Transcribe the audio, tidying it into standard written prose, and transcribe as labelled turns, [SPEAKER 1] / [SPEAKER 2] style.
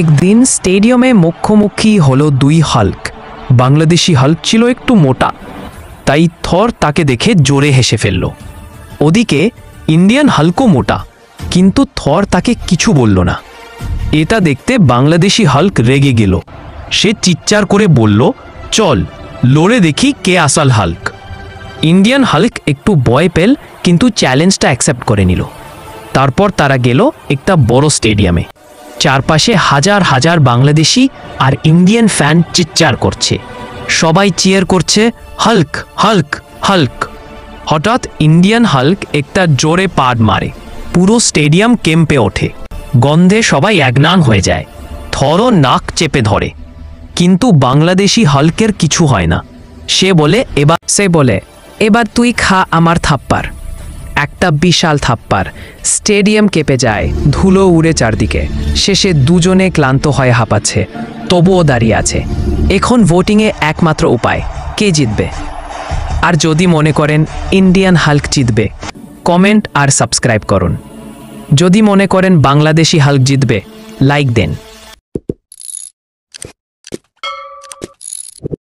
[SPEAKER 1] একদিন স্টেডিয়ামে মুখোমুখি হলো দুই হাল্ক। বাংলাদেশি হাল্ক ছিল একটু মোটা, তাই থর তাকে দেখে জোরে হেসে ফেলল। ওদিকে ইন্ডিয়ান হাল্কও মোটা, কিন্তু থর তাকে কিছু বলল না। এটা দেখতে বাংলাদেশি হাল্ক রেগে গেল। সে চিৎকার করে বলল, চল লড়ে দেখি কে আসল হাল্ক। ইন্ডিয়ান হাল্ক একটু ভয় পেল, কিন্তু চ্যালেঞ্জটা অ্যাকসেপ্ট করে নিল। তারপর তারা গেল একটা বড় স্টেডিয়ামে। চারপাশে হাজার হাজার বাংলাদেশি আর ইন্ডিয়ান ফ্যান চিৎকার করছে। সবাই চিয়ার করছে, হাল্ক হাল্ক হাল্ক। হঠাৎ ইন্ডিয়ান হাল্ক একটা জোরে পাড মারে, পুরো স্টেডিয়াম কেঁপে ওঠে। গন্ধে সবাই একনান হয়ে যায়। থরও নাক চেপে ধরে, কিন্তু বাংলাদেশি হাল্কের কিছু হয় না। সে বলে, এবার তুই খা আমার থাপ্পার। একটা বিশাল থাপ্পার। স্টেডিয়াম কেঁপে যায়, ধুলো উড়ে চারদিকে। শেষে দুজনে ক্লান্ত হয়ে হাঁপাচ্ছে, তবুও দাঁড়িয়ে আছে। এখন ভোটিংয়ে একমাত্র উপায়, কে জিতবে। আর যদি মনে করেন ইন্ডিয়ান হাল্ক জিতবে, কমেন্ট আর সাবস্ক্রাইব করুন। যদি মনে করেন বাংলাদেশি হাল্ক জিতবে, লাইক দেন।